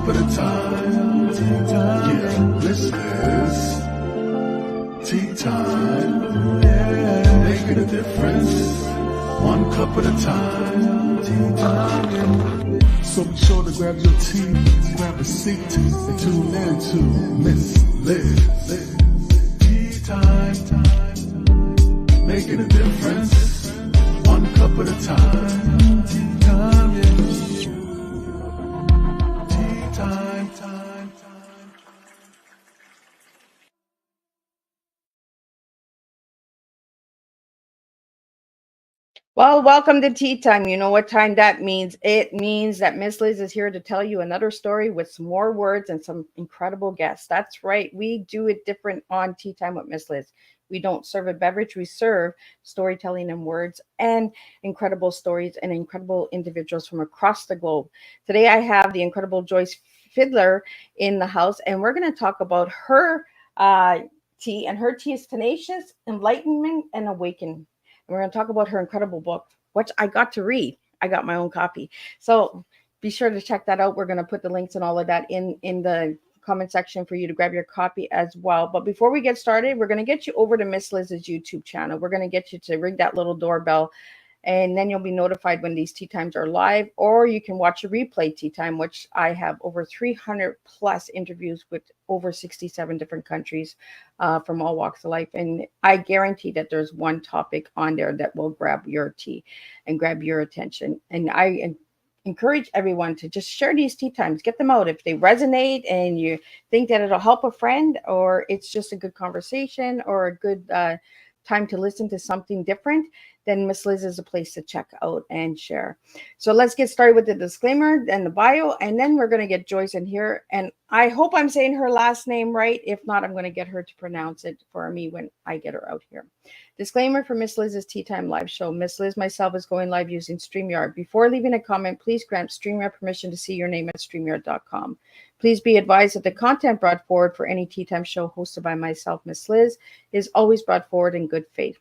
cup at a time. Yeah, this is tea time. Yeah, making a difference. One cup at a time. So be sure to grab your tea, grab a seat, and tune in to Miss Liz. Tea time, making a difference. One cup at a time. Tea time, yeah. Tea time, time. Well, welcome to Tea Time. You know what time that means. It means that Miss Liz is here to tell you another story with some more words and some incredible guests. That's right. We do it different on Tea Time with Miss Liz. We don't serve a beverage. We serve storytelling and words and incredible stories and incredible individuals from across the globe. Today, I have the incredible Joyce Fidler in the house, and we're going to talk about her tea. And her tea is tenacious, enlightenment, and awakening. We're going to talk about her incredible book, which I got to read. I got my own copy. So be sure to check that out. We're going to put the links and all of that in the comment section for you to grab your copy as well. But before we get started, we're going to get you over to Miss Liz's YouTube channel. We're going to get you to ring that little doorbell, and then you'll be notified when these tea times are live, or you can watch a replay tea time, which I have over 300 plus interviews with over 67 different countries from all walks of life. And I guarantee that there's one topic on there that will grab your tea and grab your attention. And I encourage everyone to just share these tea times, get them out. If they resonate and you think that it'll help a friend, or it's just a good conversation or a good time to listen to something different, then Miss Liz is a place to check out and share. So let's get started with the disclaimer and the bio, and then we're going to get Joyce in here. And I hope I'm saying her last name right. If not, I'm going to get her to pronounce it for me when I get her out here. Disclaimer for Miss Liz's Tea Time live show. Miss Liz myself is going live using StreamYard. Before leaving a comment, please grant StreamYard permission to see your name at StreamYard.com. Please be advised that the content brought forward for any Tea Time show hosted by myself, Miss Liz, is always brought forward in good faith.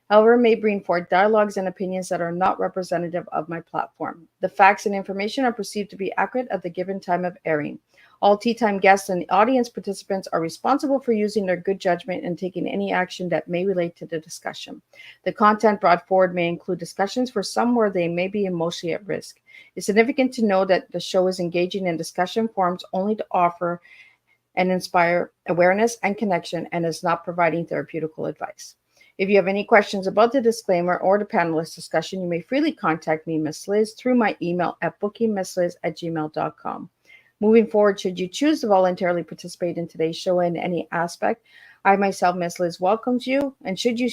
However, may bring forth dialogues and opinions that are not representative of my platform. The facts and information are perceived to be accurate at the given time of airing. All Tea Time guests and audience participants are responsible for using their good judgment and taking any action that may relate to the discussion. The content brought forward may include discussions for some where they may be emotionally at risk. It's significant to know that the show is engaging in discussion forums only to offer and inspire awareness and connection, and is not providing therapeutical advice. If you have any questions about the disclaimer or the panelist discussion, you may freely contact me, Miss Liz, through my email at bookingmissliz@gmail.com. Moving forward, should you choose to voluntarily participate in today's show in any aspect, I myself, Miss Liz, welcomes you. And should you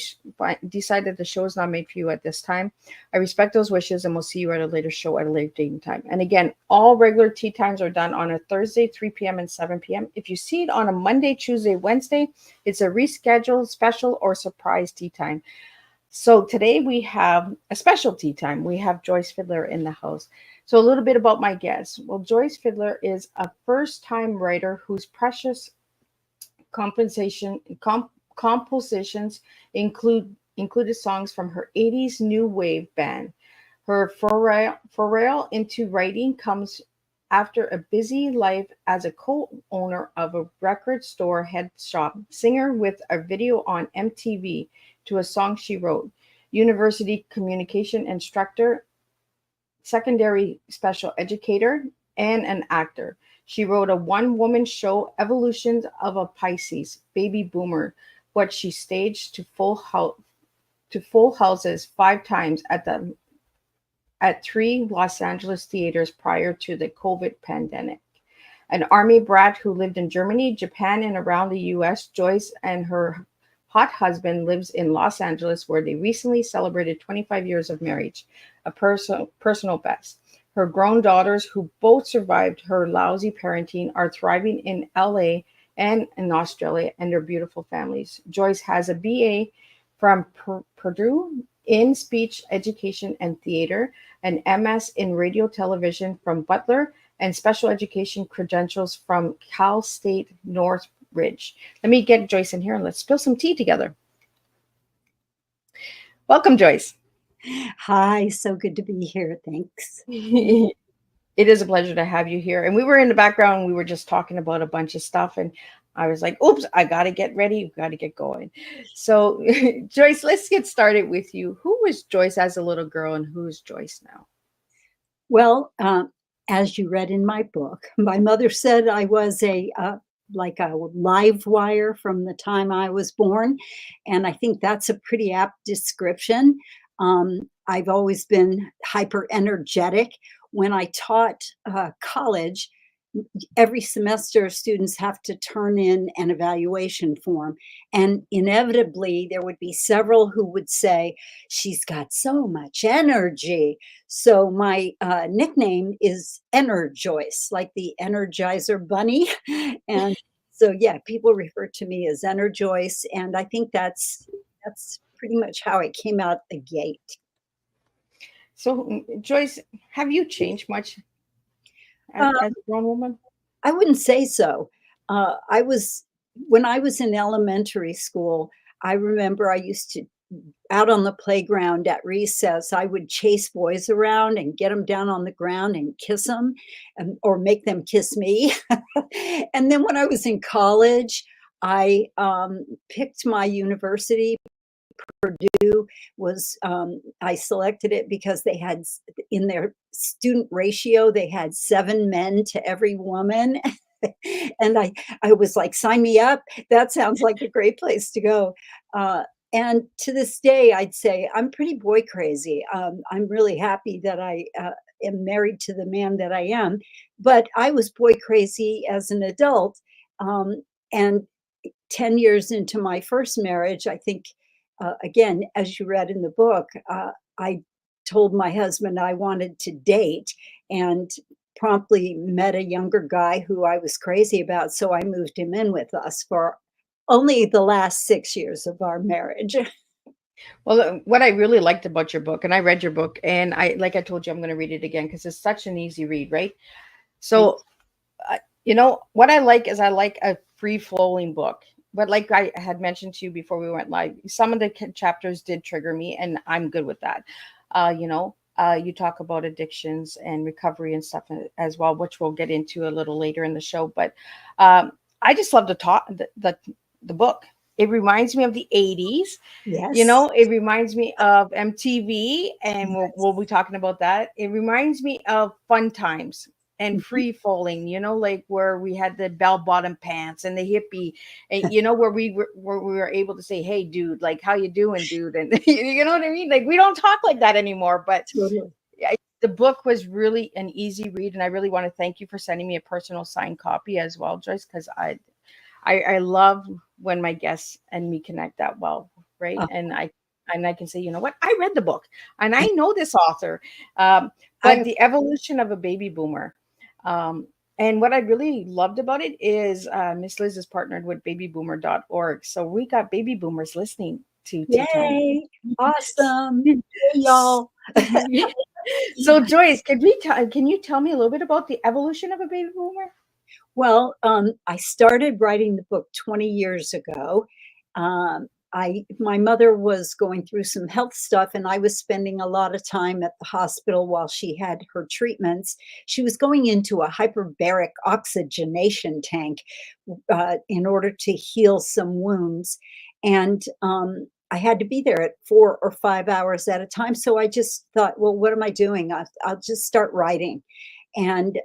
decide that the show is not made for you at this time, I respect those wishes, and we'll see you at a later show at a later date and time. And again, all regular tea times are done on a Thursday, 3 p.m. and 7 p.m. If you see it on a Monday, Tuesday, Wednesday, it's a rescheduled, special, or surprise tea time. So today we have a special tea time. We have Joyce Fidler in the house. So a little bit about my guest. Well, Joyce Fidler is a first-time writer whose precious compositions included songs from her 80s new wave band. Her foray into writing comes after a busy life as a co-owner of a record store head shop, singer with a video on MTV to a song she wrote, university communication instructor, secondary special educator, and an actor. She wrote a one-woman show, Evolutions of a Pisces Baby Boomer, what she staged to full houses 5 times at 3 Los Angeles theaters prior to the COVID pandemic. An Army brat who lived in Germany, Japan, and around the U.S., Joyce and her hot husband lives in Los Angeles, where they recently celebrated 25 years of marriage, a personal best. Her grown daughters, who both survived her lousy parenting, are thriving in LA and in Australia, and their beautiful families. Joyce has a BA from Purdue in speech education and theater, an MS in radio television from Butler, and special education credentials from Cal State Northridge. Let me get Joyce in here and let's spill some tea together. Welcome, Joyce. Hi, so good to be here. Thanks. It is a pleasure to have you here. And we were in the background, we were just talking about a bunch of stuff. And I was like, oops, I got to get ready. Got to get going. So, Joyce, let's get started with you. Who was Joyce as a little girl and who's Joyce now? Well, as you read in my book, my mother said I was like a live wire from the time I was born, and I think that's a pretty apt description. I've always been hyper energetic. When I taught college, every semester students have to turn in an evaluation form, and inevitably there would be several who would say, she's got so much energy. So my nickname is Joyce, like the Energizer Bunny. And so yeah, people refer to me as Joyce, and I think that's pretty much how it came out the gate. So, Joyce, have you changed much as a grown woman? I wouldn't say so. I was When I was in elementary school, I remember I used to out on the playground at recess, I would chase boys around and get them down on the ground and kiss them, or make them kiss me. And then when I was in college, I picked my university. Purdue was, I selected it because they had, in their student ratio, they had 7 men to every woman. And I was like, sign me up. That sounds like a great place to go. And to this day, I'd say I'm pretty boy crazy. I'm really happy that I am married to the man that I am, but I was boy crazy as an adult. And 10 years into my first marriage, I think, again, as you read in the book, I told my husband I wanted to date and promptly met a younger guy who I was crazy about. So I moved him in with us for only the last 6 years of our marriage. Well, what I really liked about your book, and I read your book, and like I told you, I'm going to read it again because it's such an easy read, right? So, what I like is I like a free flowing book. But like I had mentioned to you before we went live, some of the chapters did trigger me, and I'm good with that. You talk about addictions and recovery and stuff as well, which we'll get into a little later in the show. But I just love to talk the book. It reminds me of the 80s. Yes. It reminds me of MTV, and we'll be talking about that. It reminds me of fun times and free falling, like where we had the bell bottom pants and the hippie, and where we were able to say, hey dude, like, how you doing, dude? And you know what I mean? Like, we don't talk like that anymore. But Totally. the book was really an easy read, and I really want to thank you for sending me a personal signed copy as well, Joyce, because I love when my guests and me connect that well, right? And I can say, you know what, I read the book and I know this author. But the evolution of a baby boomer. And what I really loved about it is Miss Liz is partnered with babyboomer.org. So we got baby boomers listening to Teatime. Yay! Awesome. Hey, y'all. So Joyce, can you tell me a little bit about the evolution of a baby boomer? Well, I started writing the book 20 years ago. My mother was going through some health stuff, and I was spending a lot of time at the hospital while she had her treatments. She was going into a hyperbaric oxygenation tank in order to heal some wounds. And I had to be there at 4 or 5 hours at a time. So I just thought, well, what am I doing? I'll just start writing. And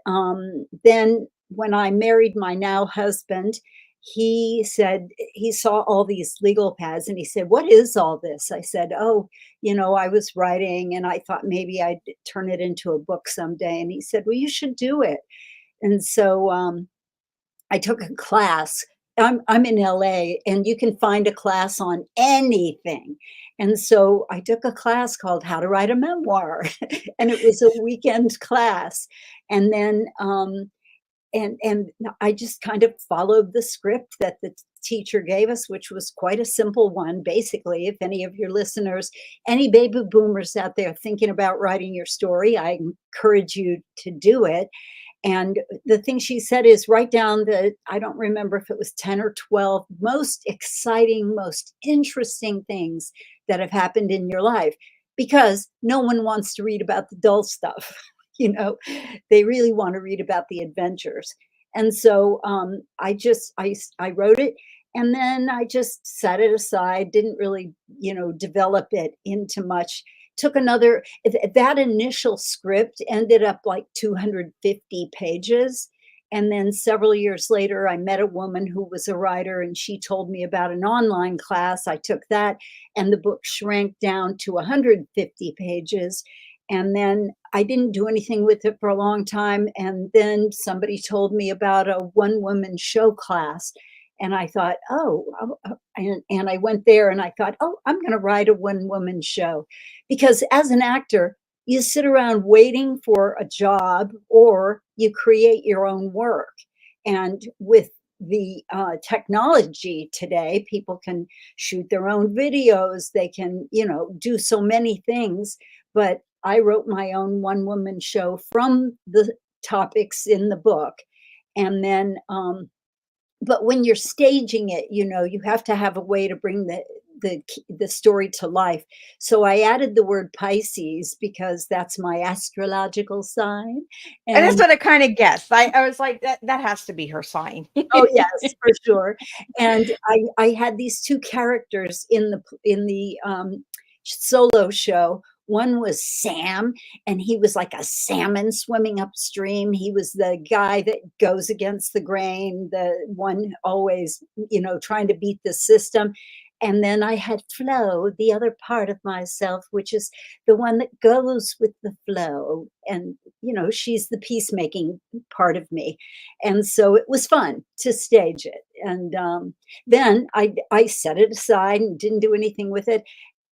then when I married my now husband, he said he saw all these legal pads and he said, what is all this? I said, oh, I was writing and I thought maybe I'd turn it into a book someday. And he said, well, you should do it. And so I took a class. I'm in LA, and you can find a class on anything. And so I took a class called How to Write a Memoir, and it was a weekend class. And then and I just kind of followed the script that the teacher gave us, which was quite a simple one. Basically, if any of your listeners, any baby boomers out there thinking about writing your story, I encourage you to do it. And the thing she said is write down I don't remember if it was 10 or 12 most exciting, most interesting things that have happened in your life, because no one wants to read about the dull stuff. they really want to read about the adventures. And so I wrote it, and then I just set it aside, didn't really, develop it into much. Took another, that initial script ended up like 250 pages. And then several years later, I met a woman who was a writer, and she told me about an online class. I took that, and the book shrank down to 150 pages. And then I didn't do anything with it for a long time. And then somebody told me about a one-woman show class. And I thought, and I went there and I thought, I'm going to write a one-woman show. Because as an actor, you sit around waiting for a job, or you create your own work. And with the technology today, people can shoot their own videos. They can, do so many things. But I wrote my own one-woman show from the topics in the book. And then, but when you're staging it, you have to have a way to bring the story to life. So I added the word Pisces because that's my astrological sign. And that's what I kind of guessed. I was like, that has to be her sign. Oh yes, for sure. And I had these two characters in the solo show. One was Sam, and he was like a salmon swimming upstream. He was the guy that goes against the grain, the one always, trying to beat the system. And then I had Flo, the other part of myself, which is the one that goes with the flow. And, she's the peacemaking part of me. And so it was fun to stage it. And then I set it aside and didn't do anything with it.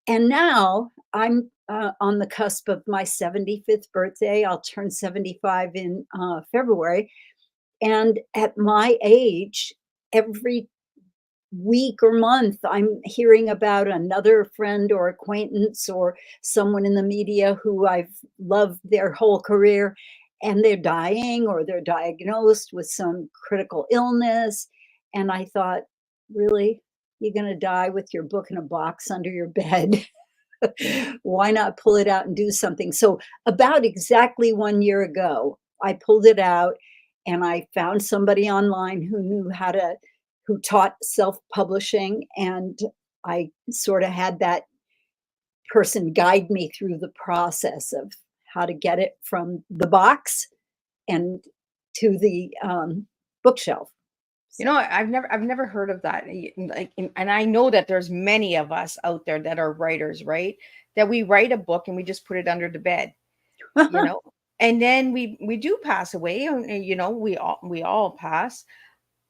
And now I'm on the cusp of my 75th birthday. I'll turn 75 in February. And at my age, every week or month, I'm hearing about another friend or acquaintance or someone in the media who I've loved their whole career, and they're dying or they're diagnosed with some critical illness. And I thought, really? You're going to die with your book in a box under your bed? Why not pull it out and do something? So about exactly 1 year ago, I pulled it out, and I found somebody online who taught self-publishing. And I sort of had that person guide me through the process of how to get it from the box and to the bookshelf. I've never heard of that. And I know that there's many of us out there that are writers, right? That we write a book and we just put it under the bed, and then we do pass away, and we all pass,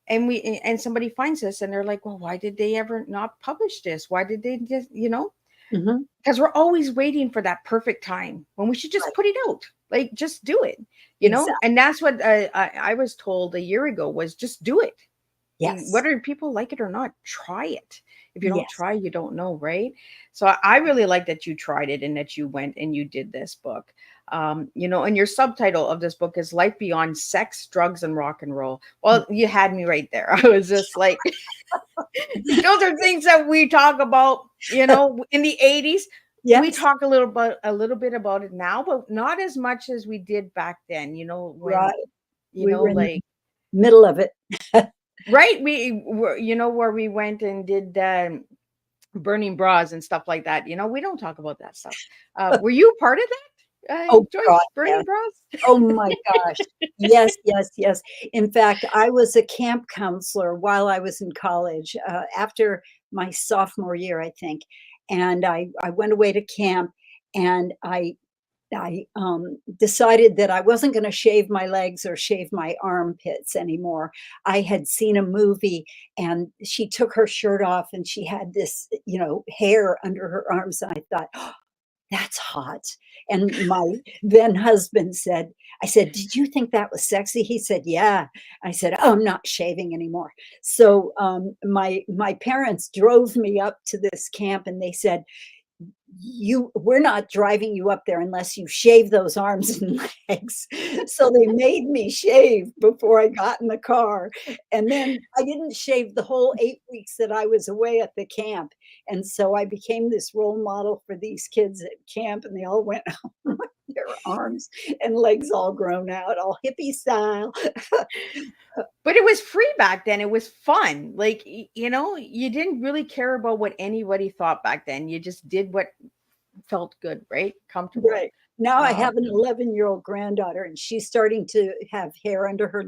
and somebody finds this and they're like, well, why did they ever not publish this? Why did they just, because we're always waiting for that perfect time when we should just put it out, like just do it, Exactly. And that's what I was told a year ago was just do it. Yes. Whether people like it or not, try it. If you don't Yes. try, you don't know, right? So I really like that you tried it and that you went and you did this book. And your subtitle of this book is Life Beyond Sex, Drugs, and Rock and Roll. Well, you had me right there. I was just like, those are things that we talk about, in the 80s. Yes. We talk a little bit about it now, but not as much as we did back then, when, Right. We were in the like middle of it. right. We were, where we went and did burning bras and stuff like that. We don't talk about that stuff. Were you part of that? Oh, Joyce, God, burning yes. bras? Oh my gosh. Yes, yes, yes. In fact, I was a camp counselor while I was in college, after my sophomore year, I think. And I went away to camp, and I decided that I wasn't going to shave my legs or shave my armpits anymore. I had seen a movie, and she took her shirt off and she had this, hair under her arms. And I thought, oh, that's hot. And my then husband I said, did you think that was sexy? He said, yeah. I said, oh, I'm not shaving anymore. So my parents drove me up to this camp, and they said, we're not driving you up there unless you shave those arms and legs. So they made me shave before I got in the car. And then I didn't shave the whole 8 weeks that I was away at the camp. And so I became this role model for these kids at camp, and they all went home with their her arms and legs all grown out, all hippie style. But it was free back then. It was fun. Like, you know, you didn't really care about what anybody thought back then. You just did what felt good, right? Comfortable. Right. Now I Um, have an 11-year-old granddaughter, and she's starting to have hair under her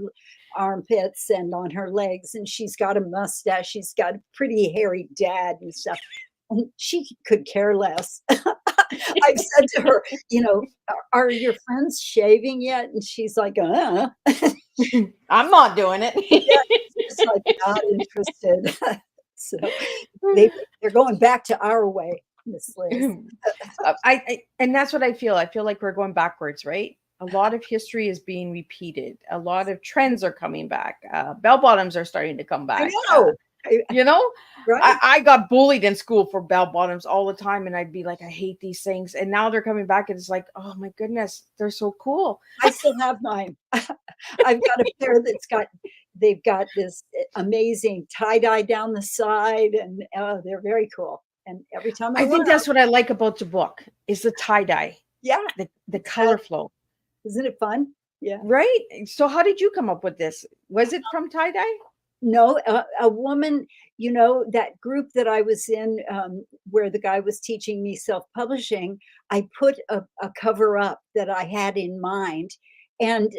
armpits and on her legs, and she's got a mustache. She's got a pretty hairy dad and stuff. And she could care less. I've said to her, you know, are your friends shaving yet? And she's like, I'm not doing it. Yeah, just like not interested. So they're going back to our way, Miss Liz. And that's what I feel. I feel like we're going backwards, right? A lot of history is being repeated. A lot of trends are coming back. Bell bottoms are starting to come back. I know. You know, Right? I got bullied in school for bell bottoms all the time, and I'd be like, I hate these things. And now they're coming back, and it's like, oh my goodness, they're so cool. I still have mine. I've got a pair they've got this amazing tie-dye down the side, and they're very cool. And every time I think that's what I like about the book is the tie-dye, yeah, the color flow. isn't it fun? Yeah. Right. So how did you come up with this? Was it from tie-dye? No, a woman, you know, that group that I was in, where the guy was teaching me self-publishing, I put a cover up that I had in mind. And,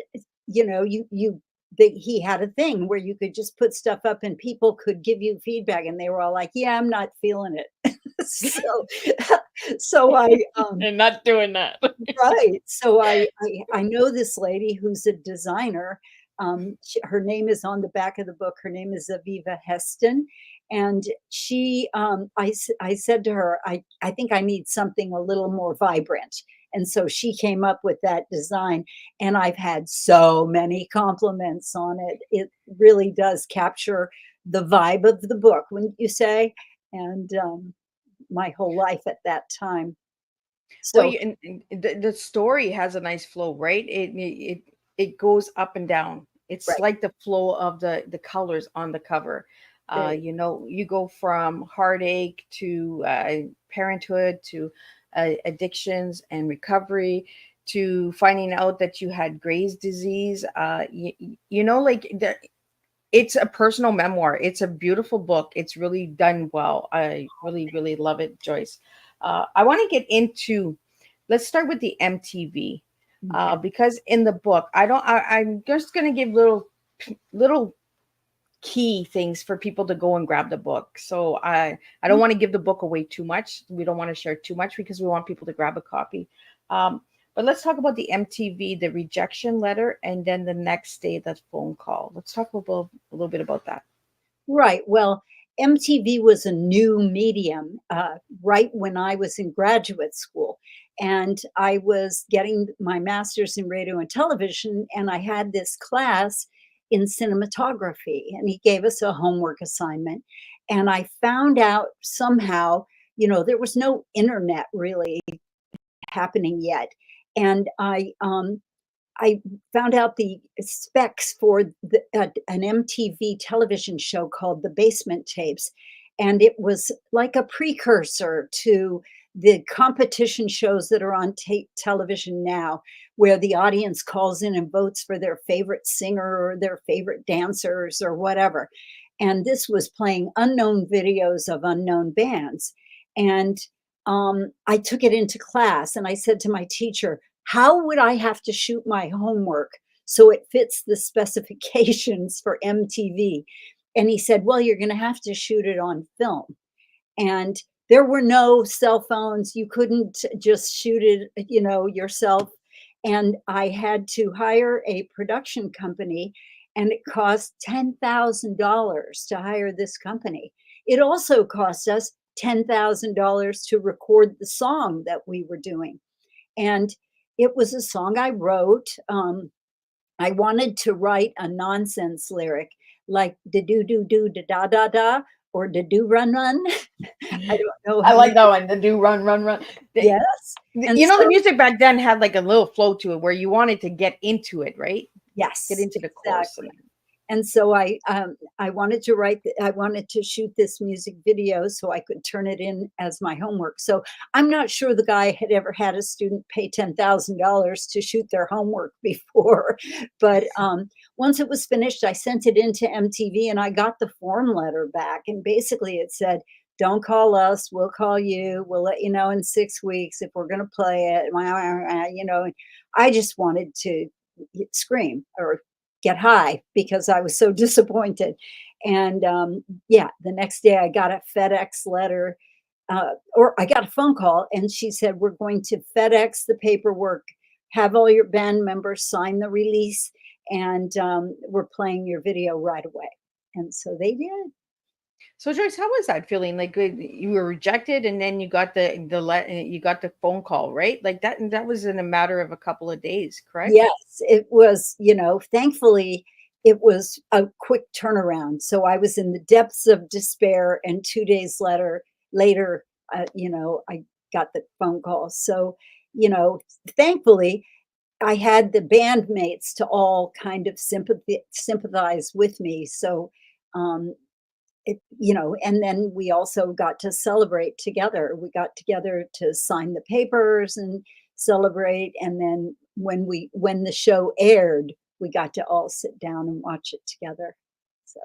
you know, he had a thing where you could just put stuff up and people could give you feedback, and they were all like, yeah, I'm not feeling it. so I, And not doing that. right. So I know this lady who's a designer. Her name is on the back of the book. Her name is Aviva Heston. And she, I said to her, I think I need something a little more vibrant. And so she came up with that design. And I've had so many compliments on it. It really does capture the vibe of the book, wouldn't you say? And my whole life at that time. So Well, and the story has a nice flow, right? It goes up and down. It's right. like the flow of the colors on the cover. Right. You know, you go from heartache to parenthood to addictions and recovery to finding out that you had Graves' disease. You know, like it's a personal memoir. It's a beautiful book. It's really done well. I really, really love it, Joyce. I want to get into, let's start with the MTV. Because in the book, I'm just going to give little key things for people to go and grab the book. So I don't want to give the book away too much. We don't want to share too much because we want people to grab a copy. But let's talk about the MTV, the rejection letter, and then the next day, that phone call. Let's talk a little bit about that. Right. Well, MTV was a new medium right when I was in graduate school. And I was getting my master's in radio and television, and I had this class in cinematography, and he gave us a homework assignment. And I found out somehow, you know, there was no internet really happening yet. And I found out the specs for an MTV television show called The Basement Tapes. And it was like a precursor to the competition shows that are on television now, where the audience calls in and votes for their favorite singer or their favorite dancers or whatever. And this was playing unknown videos of unknown bands. And I took it into class, and I said to my teacher, how would I have to shoot my homework so it fits the specifications for MTV? And he said, well, you're going to have to shoot it on film. And there were no cell phones. You couldn't just shoot it, you know, yourself. And I had to hire a production company, and it cost $10,000 to hire this company. It also cost us $10,000 to record the song that we were doing. And it was a song I wrote. I wanted to write a nonsense lyric like da do do do da da da da or da do run run. I don't know. I like that one. The do run run run. Yes. And you know, the music back then had like a little flow to it where you wanted to get into it, right? Yes. Get into the chorus. Exactly. And so I wanted to I wanted to shoot this music video so I could turn it in as my homework. So I'm not sure the guy had ever had a student pay $10,000 to shoot their homework before. But once it was finished, I sent it into MTV and I got the form letter back. And basically it said, don't call us, we'll call you. We'll let you know in 6 weeks if we're going to play it. You know, I just wanted to scream or get high because I was so disappointed. And yeah, the next day I got a FedEx letter, or I got a phone call, and she said, we're going to FedEx the paperwork, have all your band members sign the release, and we're playing your video right away. And so they did. So Joyce, how was that feeling? Like you were rejected, and then you got you got the phone call, right? Like that, and that was in a matter of a couple of days, correct? Yes, it was, you know, thankfully it was a quick turnaround. So I was in the depths of despair, and 2 days later, you know, I got the phone call. So, you know, thankfully I had the bandmates to all kind of sympathize with me. So, you know, and then we also got to celebrate together. We got together to sign the papers and celebrate. And then when the show aired, we got to all sit down and watch it together. So,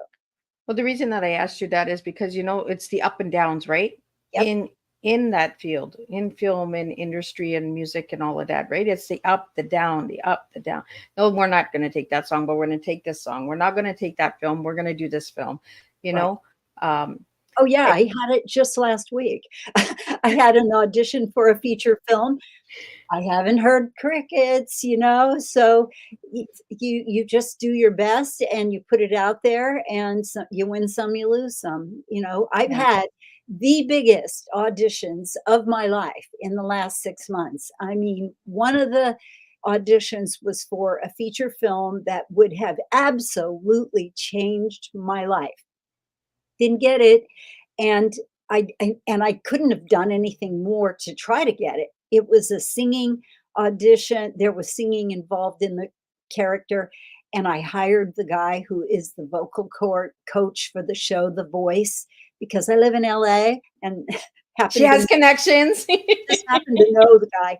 Well, the reason that I asked you that is because, you know, it's the up and downs, right? yep, In that field, in film and industry and music and all of that, right? It's the up, the down, the up, the down. No, we're not going to take that song, but we're going to take this song. We're not going to take that film. We're going to do this film, you right. know? Oh yeah, I had it just last week. I had an audition for a feature film. I haven't heard crickets, you know, so you just do your best and you put it out there, and so you win some, you lose some. You know, I've Yeah. had the biggest auditions of my life in the last 6 months. I mean, one of the auditions was for a feature film that would have absolutely changed my life. Didn't get it, and I couldn't have done anything more to try to get it. It was a singing audition. There was singing involved in the character, and I hired the guy who is the vocal coach for the show The Voice, because I live in LA and She happened has to connections. just happened to know the guy.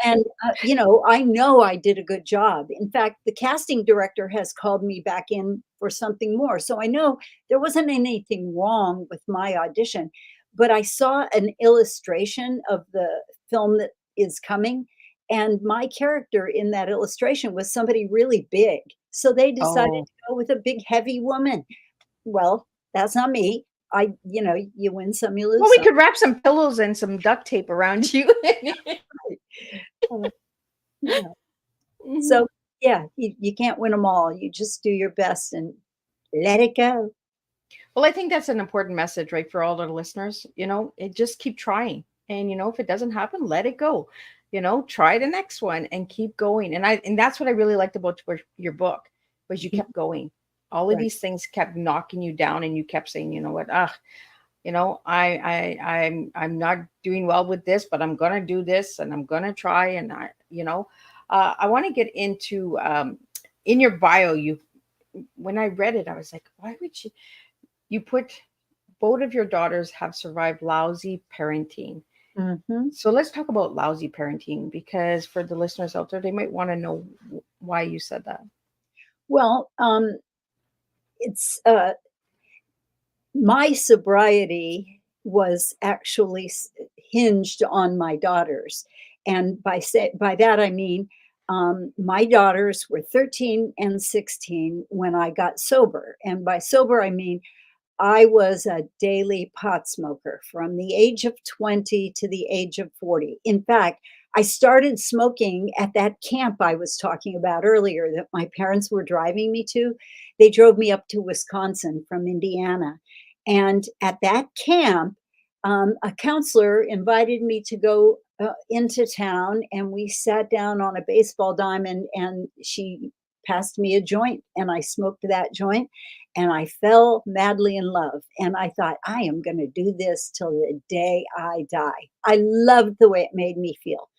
And, you know I did a good job. In fact, the casting director has called me back in for something more. So I know there wasn't anything wrong with my audition, but I saw an illustration of the film that is coming. And my character in that illustration was somebody really big. So they decided Oh, to go with a big, heavy woman. Well, that's not me. You know, you win some, you well, lose we some. could wrap some pillows and some duct tape around you. Uh, yeah. Mhm. So, yeah, you can't win them all. You just do your best and let it go. Well, I think that's an important message, right, for all the listeners. You know, just keep trying, and you know, if it doesn't happen, let it go. You know, try the next one and keep going. And that's what I really liked about your book, was you kept going. All of Right. these things kept knocking you down, and you kept saying, you know what, you know, I'm not doing well with this, but I'm gonna do this, and I'm gonna try. And you know, I want to get into in your bio. When I read it, I was like, why would you put both of your daughters have survived lousy parenting. Hmm. So let's talk about lousy parenting, because for the listeners out there, they might want to know why you said that. Well, it's my sobriety was actually hinged on my daughters, and by that I mean my daughters were 13 and 16 when I got sober, and by sober I mean I was a daily pot smoker from the age of 20 to the age of 40. In fact, I started smoking at that camp I was talking about earlier that my parents were driving me to. They drove me up to Wisconsin from Indiana. And at that camp, a counselor invited me to go into town, and we sat down on a baseball diamond, and she passed me a joint, and I smoked that joint, and I fell madly in love. And I thought, I am going to do this till the day I die. I loved the way it made me feel.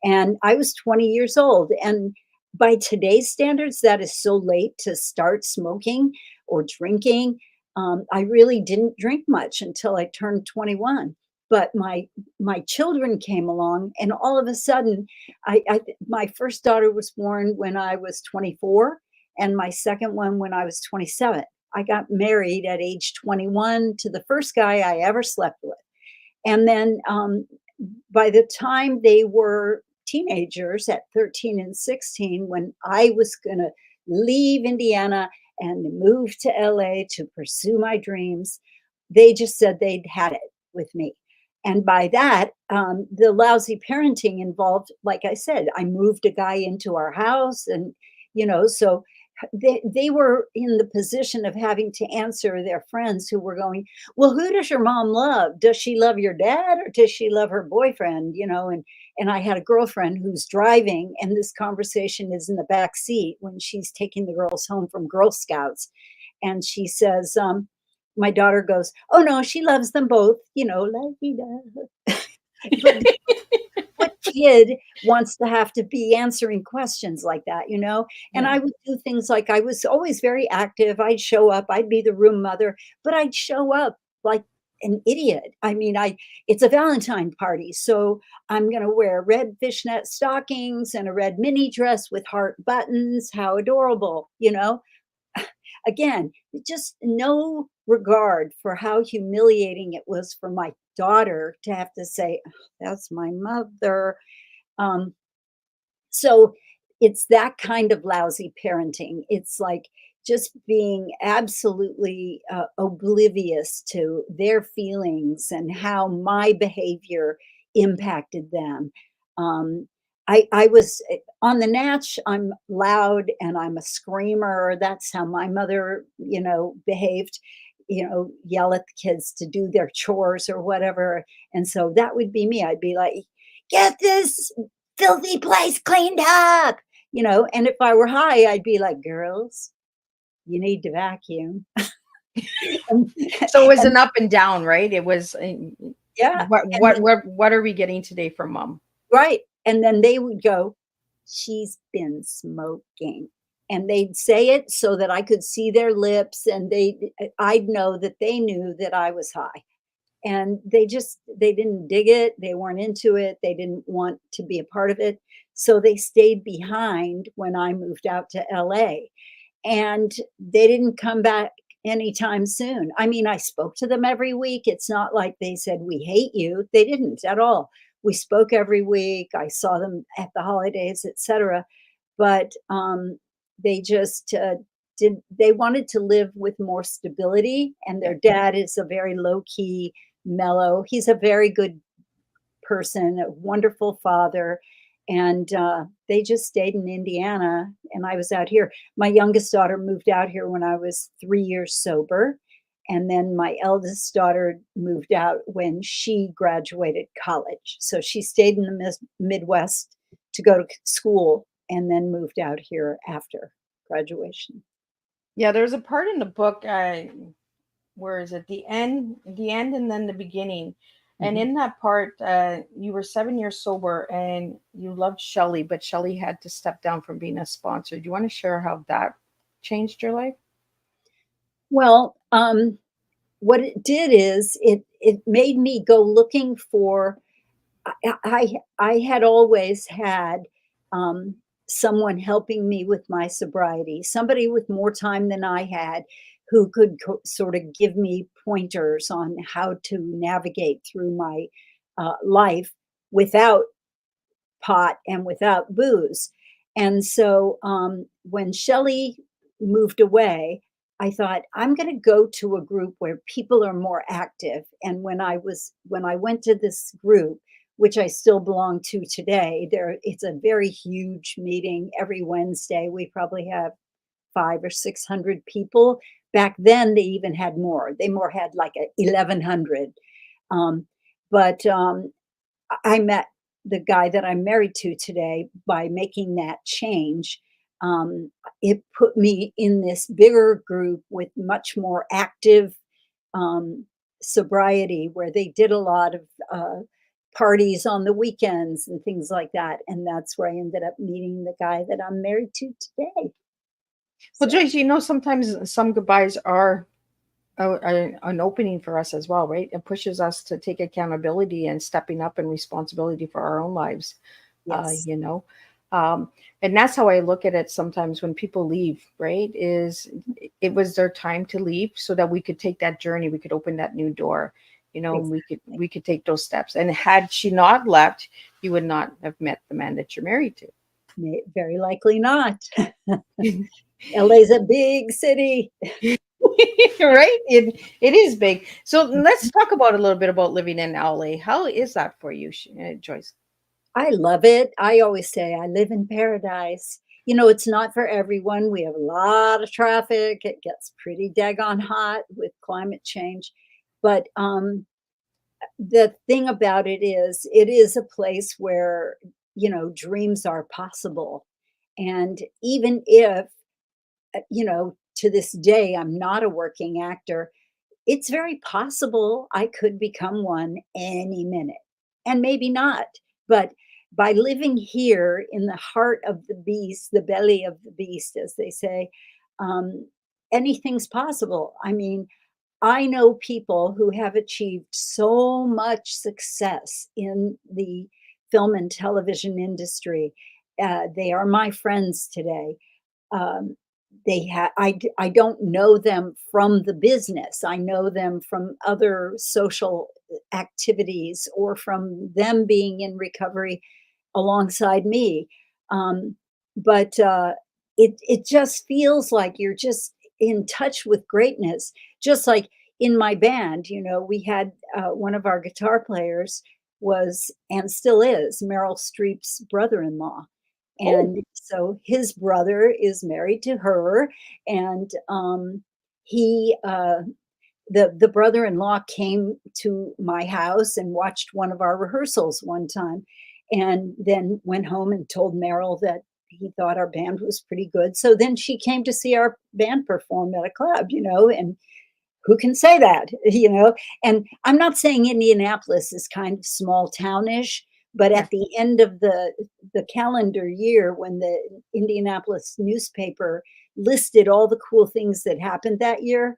And I was 20 years old. And by today's standards, that is so late to start smoking or drinking. I really didn't drink much until I turned 21. But my children came along, and all of a sudden, my first daughter was born when I was 24, and my second one when I was 27. I got married at age 21 to the first guy I ever slept with. And then by the time they were teenagers at 13 and 16, when I was going to leave Indiana and move to LA to pursue my dreams, they just said they'd had it with me. And by that, the lousy parenting involved, like I said, I moved a guy into our house. And, so they were in the position of having to answer their friends who were going, well, who does your mom love? Does she love your dad or does she love her boyfriend? And I had a girlfriend who's driving, and this conversation is in the back seat when she's taking the girls home from Girl Scouts. And she says, my daughter goes, oh no, she loves them both, like he does. But what kid wants to have to be answering questions like that, And Yeah. I would do things like, I was always very active. I'd show up, I'd be the room mother, but I'd show up like an idiot. I mean, it's a Valentine party, so I'm going to wear red fishnet stockings and a red mini dress with heart buttons. How adorable, Again, just no regard for how humiliating it was for my daughter to have to say, "Ugh, that's my mother." Um, so it's that kind of lousy parenting. It's like just being absolutely oblivious to their feelings and how my behavior impacted them. Um, I was on the natch, I'm loud and I'm a screamer. That's how my mother, behaved, yell at the kids to do their chores or whatever. And so that would be me. I'd be like, get this filthy place cleaned up, and if I were high, I'd be like, girls, you need to vacuum. And, So it was and an up and down, right? It was yeah, what and what then, what what are we getting today from mom? right. And then they would go, she's been smoking. And they'd say it so that I could see their lips, and I'd know that they knew that I was high. And they didn't dig it, they weren't into it, they didn't want to be a part of it, so they stayed behind when I moved out to LA, and they didn't come back anytime soon. I mean, I spoke to them every week. It's not like they said, we hate you. They didn't at all. We spoke every week. I saw them at the holidays, etc. But they just they wanted to live with more stability, and Yeah. their dad is a very low key, mellow. He's a very good person, a wonderful father, and they just stayed in Indiana, and I was out here. My youngest daughter moved out here when I was 3 years sober, and then my eldest daughter moved out when she graduated college. So she stayed in the Midwest to go to school, and then moved out here after graduation. Yeah, there's a part in the book, where is it? The end, and then the beginning. And Mhm. in that part, you were 7 years sober and you loved Shelley, but Shelley had to step down from being a sponsor. Do you want to share how that changed your life? Well, what it did is it made me go looking for. I had always had um, someone helping me with my sobriety, somebody with more time than I had, who could sort of give me pointers on how to navigate through my life without pot and without booze. And so when Shelley moved away, I thought I'm going to go to a group where people are more active. And when I went to this group, which I still belong to today, it's a very huge meeting every Wednesday. We probably have 500 or 600 people. Back then, they even had more. They more had like 1,100. Um, but I met the guy that I'm married to today by making that change. It put me in this bigger group with much more active um, sobriety, where they did a lot of parties on the weekends and things like that. And that's where I ended up meeting the guy that I'm married to today. Well, So, Joyce, sometimes some goodbyes are an opening for us as well, right? It pushes us to take accountability and stepping up and responsibility for our own lives. yes, Um, and that's how I look at it sometimes when people leave, right? Is it was their time to leave so that we could take that journey, we could open that new door, and exactly. we could take those steps. And had she not left, you would not have met the man that you're married to. Very likely not. LA's a big city. Right? It is big. So let's talk about a little bit about living in LA. How is that for you, Joyce? I love it. I always say I live in paradise. It's not for everyone. We have a lot of traffic. It gets pretty daggone hot with climate change. But the thing about it is a place where, dreams are possible. And even if, to this day, I'm not a working actor, it's very possible I could become one any minute, and maybe not. But by living here in the heart of the beast, the belly of the beast, as they say, um, anything's possible. I mean, I know people who have achieved so much success in the film and television industry. They are my friends today. Um, I don't know them from the business. I know them from other social activities or from them being in recovery alongside me. Um, but it just feels like you're just in touch with greatness. Just like in my band, we had one of our guitar players was and still is Meryl Streep's brother-in-law. Oh, And so his brother is married to her, and he the brother-in-law came to my house and watched one of our rehearsals one time, and then went home and told Meryl that he thought our band was pretty good. So then she came to see our band perform at a club, and who can say that, And I'm not saying Indianapolis is kind of small townish, but yeah. at the end of the calendar year, when the Indianapolis newspaper listed all the cool things that happened that year,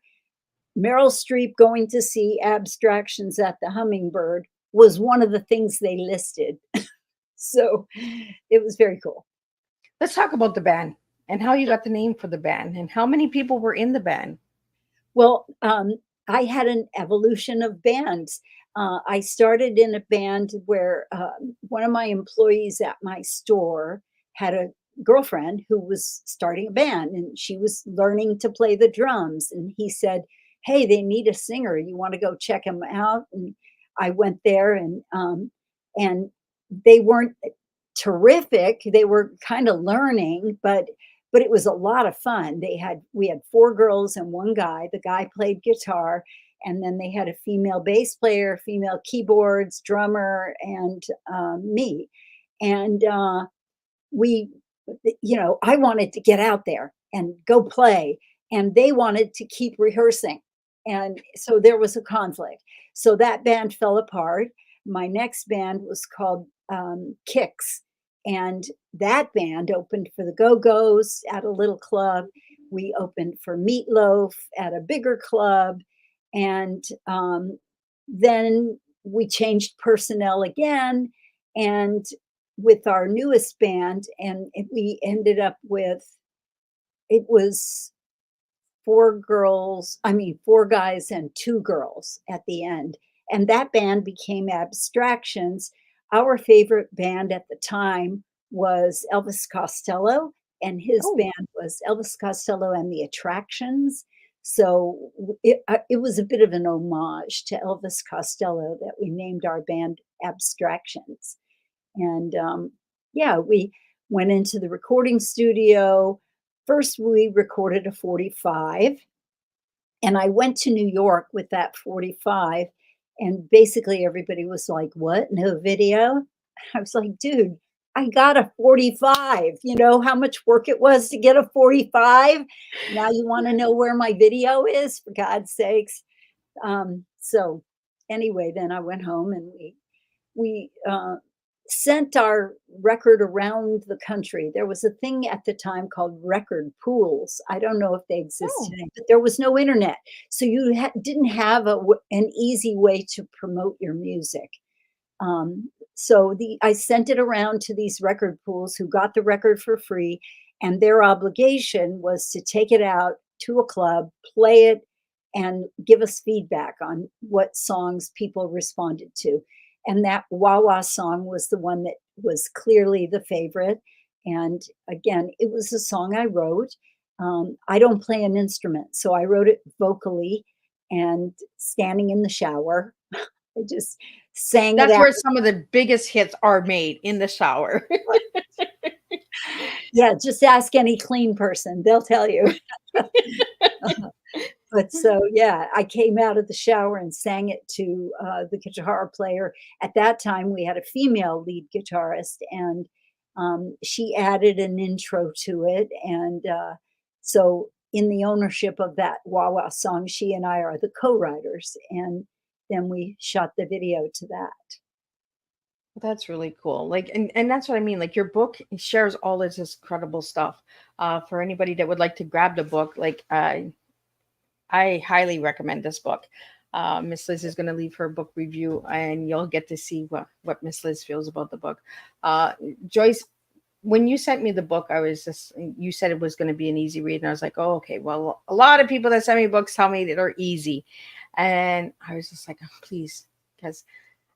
Meryl Streep going to see Abstractions at the Hummingbird was one of the things they listed. So it was very cool. Let's talk about the band and how you got the name for the band and how many people were in the band. Well, I had an evolution of bands. I started in a band where one of my employees at my store had a girlfriend who was starting a band, and she was learning to play the drums. And he said, "Hey, they need a singer. You want to go check them out?" And I went there, and they weren't terrific. They were kind of learning, but it was a lot of fun. We had four girls and one guy. The guy played guitar, and then they had a female bass player, female keyboards, drummer, and me. And we, I wanted to get out there and go play, and they wanted to keep rehearsing. And so there was a conflict. So that band fell apart. My next band was called Kicks, and that band opened for the Go-Go's at a little club. We opened for Meatloaf at a bigger club. And then we changed personnel again. And with our newest band, and we ended up with, it was four guys and two girls at the end. And that band became Abstractions. Our favorite band at the time was Elvis Costello, and his Oh, band was Elvis Costello and the Attractions. So it was a bit of an homage to Elvis Costello that we named our band Abstractions. And yeah, we went into the recording studio. First, we recorded a 45, and I went to New York with that 45, and basically everybody was like, "What? No video?" I was like, "Dude, I got a 45. You know how much work it was to get a 45? Now you want to know where my video is, for God's sakes." So anyway, then I went home and we we sent our record around the country. There was a thing at the time called record pools. I don't know if they exist Oh, today, but there was no internet. So you didn't have an easy way to promote your music. So I sent it around to these record pools who got the record for free, and their obligation was to take it out to a club, play it, and give us feedback on what songs people responded to. And that Wah Wah song was the one that was clearly the favorite. And again, it was a song I wrote. I don't play an instrument, so I wrote it vocally and standing in the shower. I just sang it that's out. where some of the biggest hits are made, in the shower. Yeah, just ask any clean person, they'll tell you. But so, yeah, I came out of the shower and sang it to the guitar player. At that time, we had a female lead guitarist, and she added an intro to it. And so, in the ownership of that Wah Wah song, she and I are the co-writers. And then we shot the video to that. That's really cool. Like, and that's what I mean. Like, your book shares all this incredible stuff. For anybody that would like to grab the book, like, I highly recommend this book. Miss Liz is going to leave her book review, and you'll get to see what Miss Liz feels about the book. Joyce, when you sent me the book, you said it was going to be an easy read, and I was like, oh, okay. Well, a lot of people that send me books tell me that they're easy, and I was just like, oh, please, because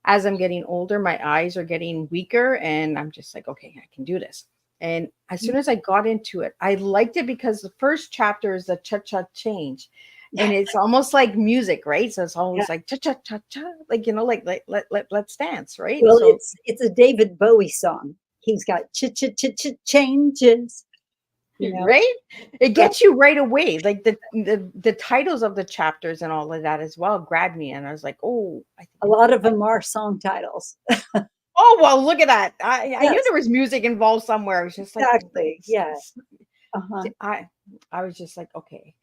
as I'm getting older, my eyes are getting weaker, and I'm just like, okay, I can do this. And as soon as I got into it, I liked it because the first chapter is the cha-cha change. And it's almost like music, right? So it's always Yeah. like cha-cha-cha-cha, like, let's dance, right? Well, So it's a David Bowie song. He's got changes, you know. right? It Right. gets you right away. Like the titles of the chapters and all of that as well grabbed me. And I was like, oh, I A think lot of them are song titles. oh, well, look at that. I knew Yes, there was music involved somewhere. I was just like, exactly. Yeah. Uh-huh. I was just like, okay.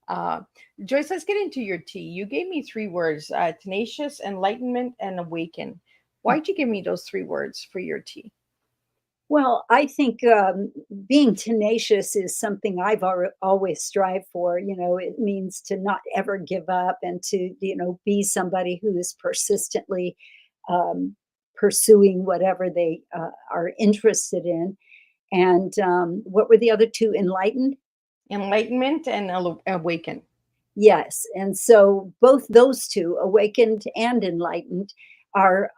Uh, Joyce, let's get into your tea. You gave me three words: tenacious, enlightenment, and awaken. Why'd you give me those three words for your tea? Well, I think being tenacious is something I've always strived for. You know, it means to not ever give up and to, be somebody who is persistently um, pursuing whatever they are interested in. And what were the other two? Enlightened? Enlightenment and awaken. Yes. And so both those two, awakened and enlightened, are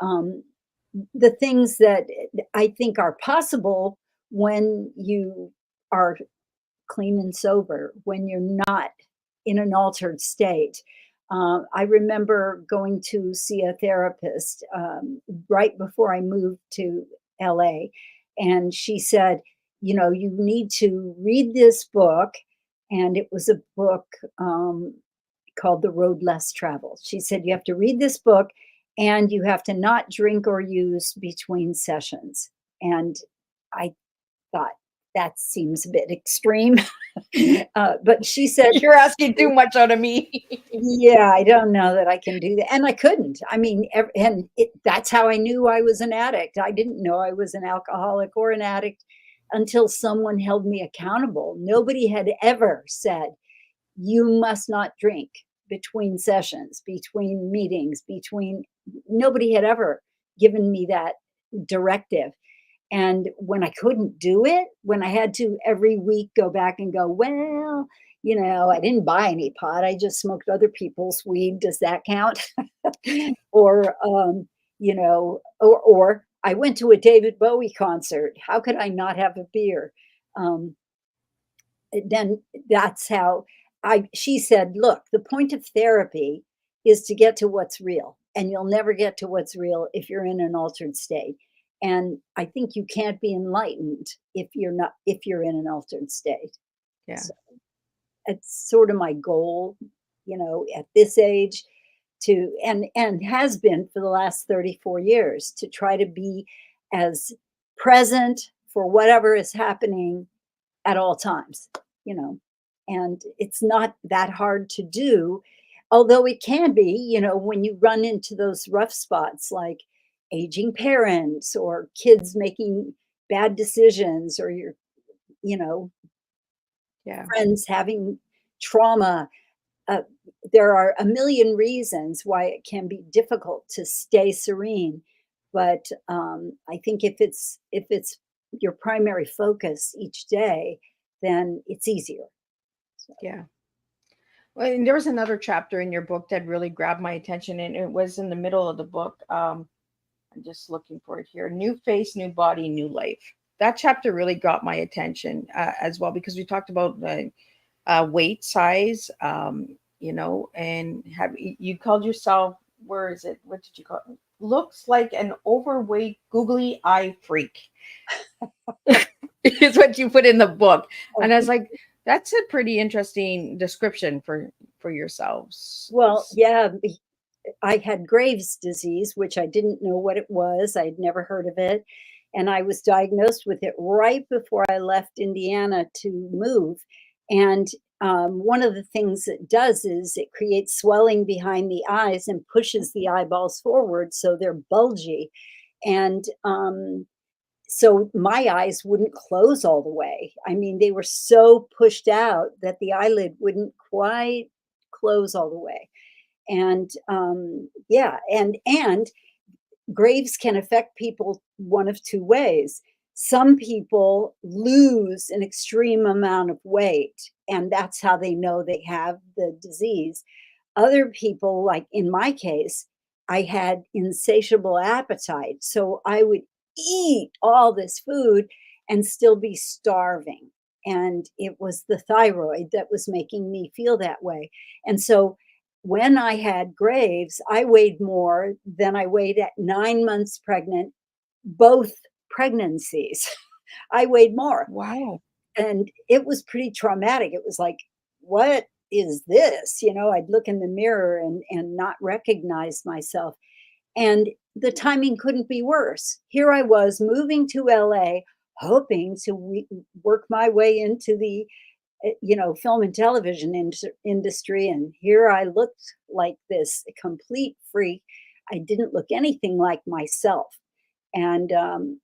the things that I think are possible when you are clean and sober, when you're not in an altered state. I remember going to see a therapist right before I moved to LA, and she said, you need to read this book. And it was a book called The Road Less Traveled. She said, you have to read this book and you have to not drink or use between sessions. And I thought, that seems a bit extreme. But she said, You're asking too much out of me. yeah, I don't know that I can do that. And I couldn't. I mean, that's how I knew I was an addict. I didn't know I was an alcoholic or an addict until someone held me accountable. Nobody had ever said, you must not drink between sessions, between meetings, nobody had ever given me that directive. And when I couldn't do it, when I had to every week go back and go, well, I didn't buy any pot. I just smoked other people's weed. Does that count? Or, or I went to a David Bowie concert. How could I not have a beer? Then that's how she said, look, the point of therapy is to get to what's real. And you'll never get to what's real if you're in an altered state. And I think you can't be enlightened if you're in an altered state. Yeah. So it's sort of my goal, at this age and has been for the last 34 years to try to be as present for whatever is happening at all times, and it's not that hard to do, although it can be, when you run into those rough spots, like, aging parents or kids making bad decisions or your, you know, Yeah. friends having trauma. Uh, there are a million reasons why it can be difficult to stay serene, but I think if it's your primary focus each day, then it's easier. So, Yeah. Well, and there was another chapter in your book that really grabbed my attention, and it was in the middle of the book. I'm just looking for it here. New face, new body, new life. That chapter really got my attention as well, because we talked about weight, size, and have you called yourself, where is it? What did you call it? Looks like an overweight googly eye freak is what you put in the book. And I was like, that's a pretty interesting description for yourselves. well, yeah, I had Graves' disease, which I didn't know what it was. I'd never heard of it. And I was diagnosed with it right before I left Indiana to move. And one of the things it does is it creates swelling behind the eyes and pushes the eyeballs forward so they're bulgy. And so my eyes wouldn't close all the way. I mean, they were so pushed out that the eyelid wouldn't quite close all the way. And yeah, and Graves can affect people one of two ways. Some people lose an extreme amount of weight, and that's how they know they have the disease. Other people, like in my case, I had insatiable appetite. So I would eat all this food and still be starving. And it was the thyroid that was making me feel that way. And so when I had Graves, I weighed more than I weighed at 9 months pregnant, both pregnancies. I weighed more. Wow. And it was pretty traumatic. It was like, what is this? I'd look in the mirror and not recognize myself. And the timing couldn't be worse. Here I was moving to LA, hoping to work my way into the film and television industry. And here I looked like this complete freak. I didn't look anything like myself. And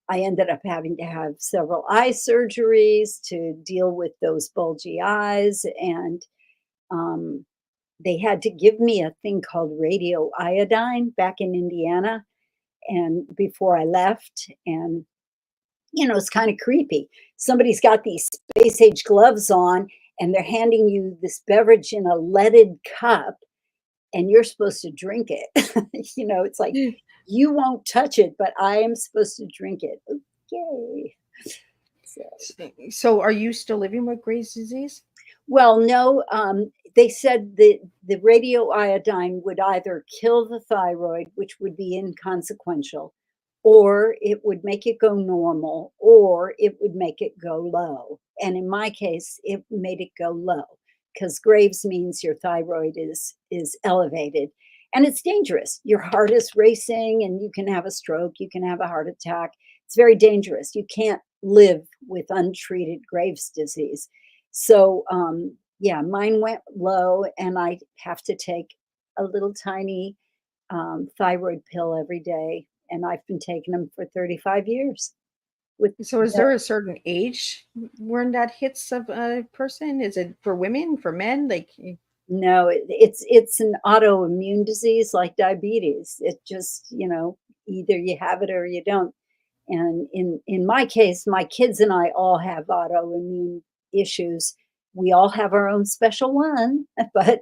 I ended up having to have several eye surgeries to deal with those bulgy eyes. And they had to give me a thing called radioiodine back in Indiana and before I left. And, it's kind of creepy. Somebody's got these space age gloves on and they're handing you this beverage in a leaded cup and you're supposed to drink it. It's like, you won't touch it, but I am supposed to drink it. Okay. So are you still living with Graves' disease? Well, no, they said that the radioiodine would either kill the thyroid, which would be inconsequential, or it would make it go normal, or it would make it go low. And in my case, it made it go low because Graves means your thyroid is elevated and it's dangerous. Your heart is racing and you can have a stroke, you can have a heart attack. It's very dangerous. You can't live with untreated Graves' disease. So, yeah, mine went low and I have to take a little tiny thyroid pill every day. And I've been taking them for 35 years. So is there a certain age when that hits a person? Is it for women, for men? No, it's an autoimmune disease like diabetes. It just, either you have it or you don't. And in my case, my kids and I all have autoimmune issues. We all have our own special one, but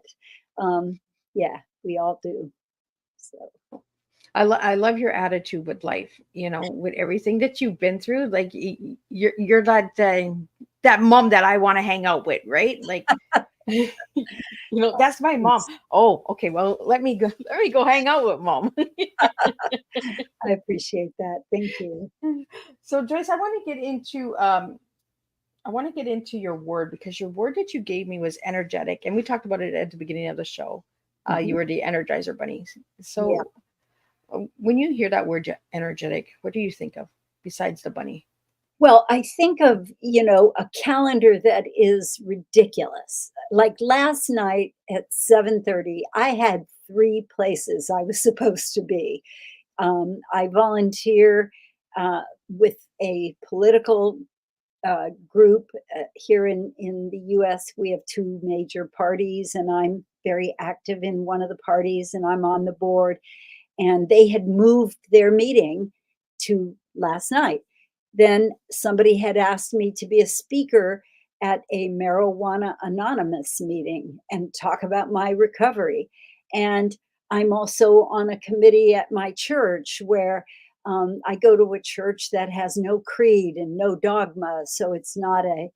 yeah, we all do. So I love your attitude with life, with everything that you've been through. Like you're that mom that I want to hang out with, right? Like, that's my mom. Oh, okay. Well, let me go hang out with mom. I appreciate that. Thank you. So Joyce, I want to get into your word, because your word that you gave me was energetic, and we talked about it at the beginning of the show. You were the Energizer Bunny. So when you hear that word energetic, what do you think of besides the bunny? Well, I think of, a calendar that is ridiculous. Like last night at 7:30, I had 3 places I was supposed to be. I volunteer with a political group here in the US. We have two major parties, and I'm very active in one of the parties, and I'm on the board. And they had moved their meeting to last night. Then somebody had asked me to be a speaker at a Marijuana Anonymous meeting and talk about my recovery. And I'm also on a committee at my church where I go to a church that has no creed and no dogma. So it's not a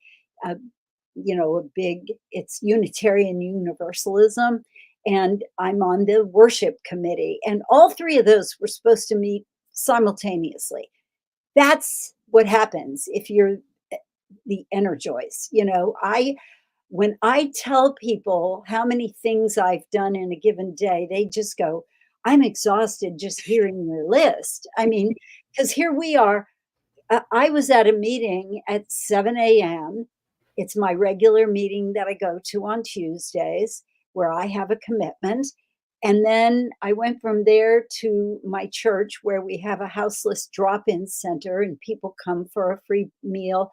a big, it's Unitarian Universalism. And I'm on the worship committee. And all three of those were supposed to meet simultaneously. That's what happens if you're the Joyce. When I tell people how many things I've done in a given day, they just go, I'm exhausted just hearing your list. I mean, because here we are. I was at a meeting at 7 a.m. It's my regular meeting that I go to on Tuesdays where I have a commitment. And then I went from there to my church where we have a houseless drop-in center and people come for a free meal.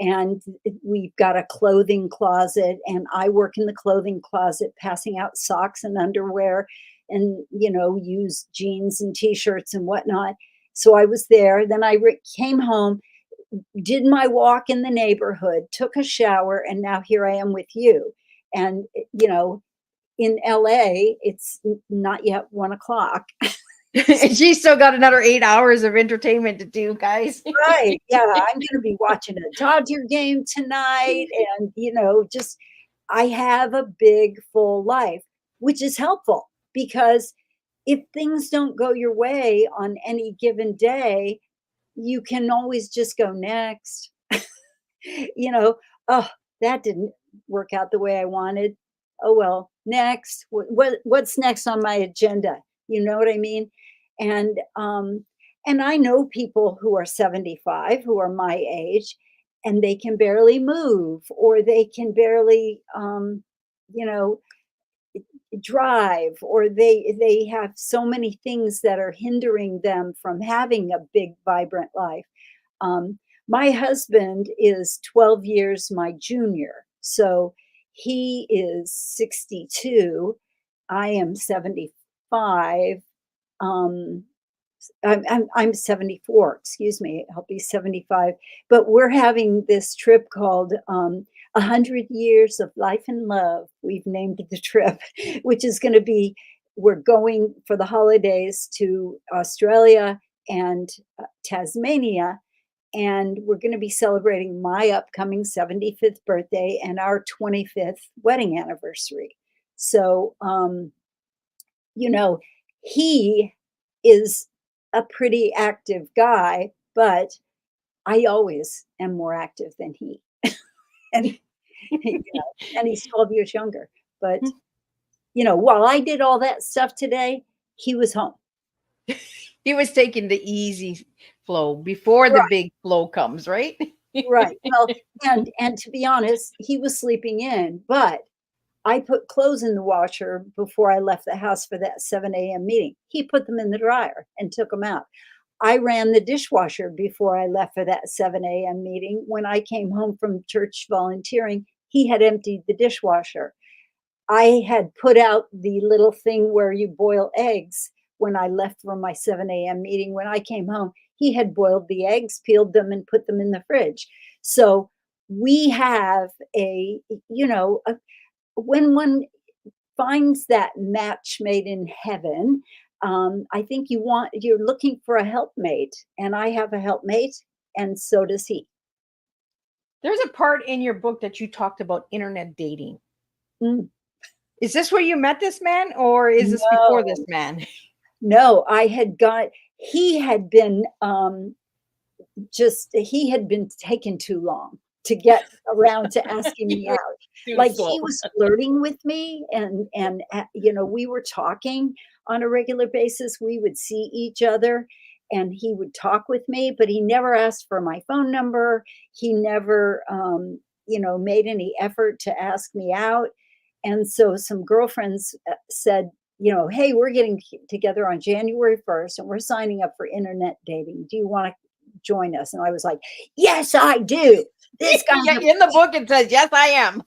And we've got a clothing closet, and I work in the clothing closet, passing out socks and underwear and, use jeans and t-shirts and whatnot. So I was there. Then I came home, did my walk in the neighborhood, took a shower, and now here I am with you. And, in LA, it's not yet 1 o'clock. She's still got another 8 hours of entertainment to do, guys. Right. Yeah. I'm going to be watching a Dodger game tonight. And, just I have a big, full life, which is helpful because if things don't go your way on any given day, you can always just go next. Oh, that didn't work out the way I wanted. Oh, well, next. What's next on my agenda? You know what I mean? And I know people who are 75 who are my age, and they can barely move, or they can barely, drive, or they have so many things that are hindering them from having a big, vibrant life. My husband is 12 years my junior, so he is 62. I am 75. I'm 74, excuse me, I'll be 75. But we're having this trip called 100 Years of Life and Love. We've named the trip, which is going to be, we're going for the holidays to Australia and Tasmania. And we're going to be celebrating my upcoming 75th birthday and our 25th wedding anniversary. So, he is a pretty active guy, but I always am more active than he. and, and he's 12 years younger. But, while I did all that stuff today, he was home. He was taking the easy flow before the big flow comes, right? Right. Well, and to be honest, he was sleeping in, but I put clothes in the washer before I left the house for that 7 a.m. meeting. He put them in the dryer and took them out. I ran the dishwasher before I left for that 7 a.m. meeting. When I came home from church volunteering, he had emptied the dishwasher. I had put out the little thing where you boil eggs when I left from my 7 a.m. meeting. When I came home, he had boiled the eggs, peeled them, and put them in the fridge. So we have when one finds that match made in heaven, I think you're looking for a helpmate, and I have a helpmate, and so does he. There's a part in your book that you talked about internet dating. Mm. Is this where you met this man, or is this before this man? No, he had been he had been taken too long to get around to asking me out. Like he was flirting with me, and we were talking on a regular basis. We would see each other and he would talk with me, but he never asked for my phone number. He never made any effort to ask me out. And so some girlfriends said, hey, we're getting together on January 1st and we're signing up for internet dating. Do you want to join us? And I was like, yes, I do. This guy Yeah, in the book it says, yes, I am.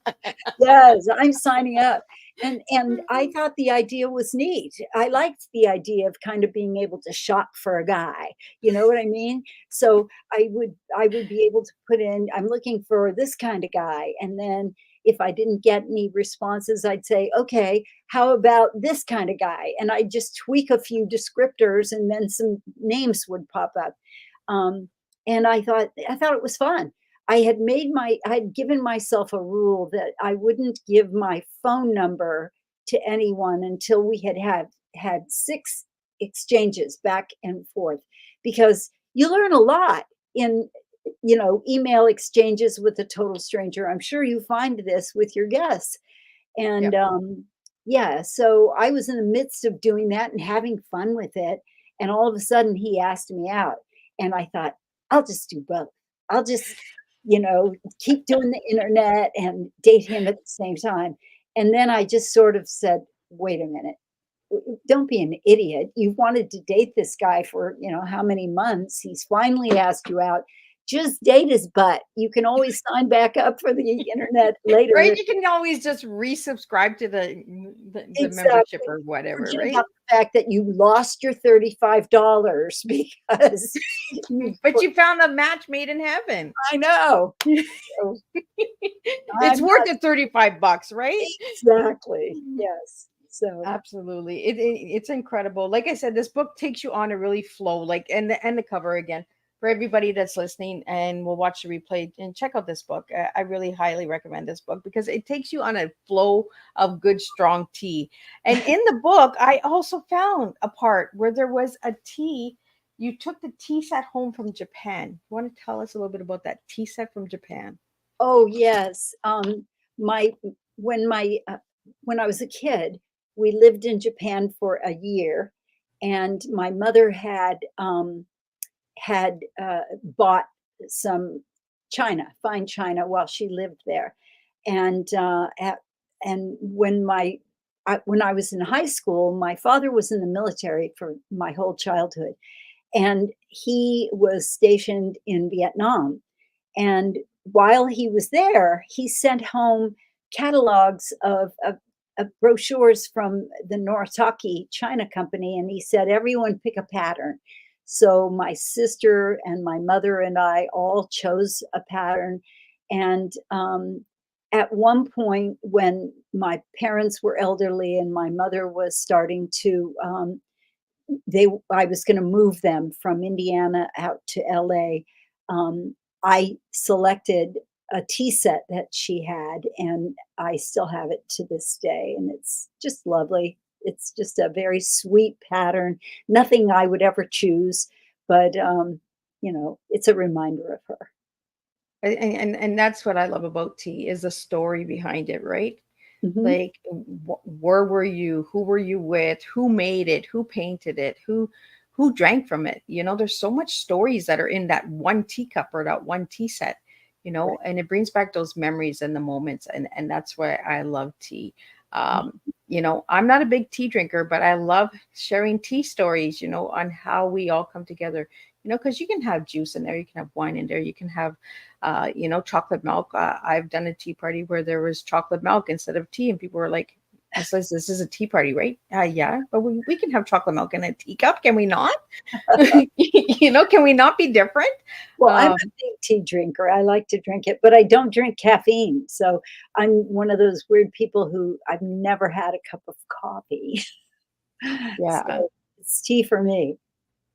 yes, I'm signing up. And I thought the idea was neat. I liked the idea of kind of being able to shop for a guy. You know what I mean? So I would be able to put in, I'm looking for this kind of guy. And then if I didn't get any responses, I'd say, okay, how about this kind of guy? And I just tweak a few descriptors and then some names would pop up. And I thought it was fun. I had given myself a rule that I wouldn't give my phone number to anyone until we had 6 exchanges back and forth, because you learn a lot in, email exchanges with a total stranger. I'm sure you find this with your guests. And Yep. yeah, so I was in the midst of doing that and having fun with it. And all of a sudden he asked me out. And I thought, I'll just do both. I'll just, keep doing the internet and date him at the same time. And then I just sort of said, wait a minute, don't be an idiot. You've wanted to date this guy for, how many months. He's finally asked you out. Just date his butt. You can always sign back up for the internet later. Right? You can always just resubscribe to the Exactly. membership or whatever, Forget right? about the fact that you lost your $35 because But you found a match made in heaven. I know. So, It's worth it $35, right? exactly. Yes. So Absolutely. It's incredible. Like I said, this book takes you on a really flow, like, and the cover again for everybody that's listening and will watch the replay and check out this book. I really highly recommend this book because it takes you on a flow of good, strong tea. And in the book, I also found a part where there was a tea. You took the tea set home from Japan. You want to tell us a little bit about that tea set from Japan? oh yes. My when my when I was a kid, we lived in Japan for a year, and my mother had bought some fine china, while she lived there. And when I was in high school, my father was in the military for my whole childhood, and he was stationed in Vietnam. And while he was there, he sent home catalogs of brochures from the Noritake China Company, and he said, "Everyone pick a pattern." So my sister and my mother and I all chose a pattern. And at one point, when my parents were elderly and my mother was starting to, I was going to move them from Indiana out to LA. I selected a tea set that she had, and I still have it to this day. And it's just lovely. It's just a very sweet pattern. Nothing I would ever choose, but it's a reminder of her. And that's what I love about tea is the story behind it, right? Mhm. Like, where were you? Who were you with? Who made it? Who painted it? Who drank from it? There's so much stories that are in that one teacup or that one tea set, Right. and it brings back those memories and the moments, and that's why I love tea. I'm not a big tea drinker, but I love sharing tea stories, on how we all come together. Because you can have juice in there, you can have wine in there, you can have, chocolate milk. I've done a tea party where there was chocolate milk instead of tea, and people were like, this is a tea party, right? Yeah, but we can have chocolate milk in a teacup, can we not? Can we not be different? Well, I'm Um, a big tea drinker. I like to drink it, but I don't drink caffeine. So I'm one of those weird people who I've never had a cup of coffee. yeah. So it's tea for me.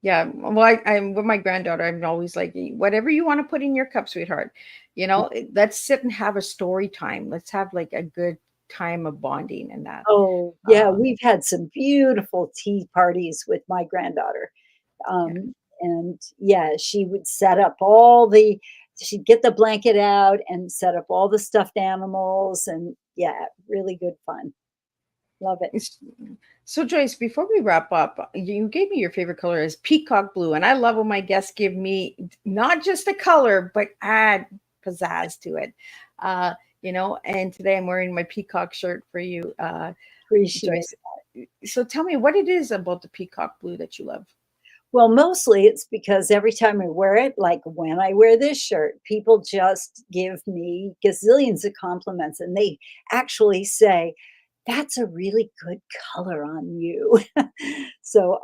Yeah, well, I'm with my granddaughter. I'm always like, whatever you want to put in your cup, sweetheart. Let's sit and have a story time. Let's have like a good time of bonding and that. Oh, yeah, Um, we've had some beautiful tea parties with my granddaughter. yeah. And yeah, she would she'd get the blanket out and set up all the stuffed animals, and yeah, really good fun. Love it. It's- So, Joyce, before we wrap up, you gave me your favorite color is peacock blue, and I love when my guests give me not just a color but add pizzazz to it. And today I'm wearing my peacock shirt for you, Appreciate Joyce. that. So tell me what it is about the peacock blue that you love. Well, mostly it's because every time I wear it, like when I wear this shirt, people just give me gazillions of compliments and they actually say, that's a really good color on you. So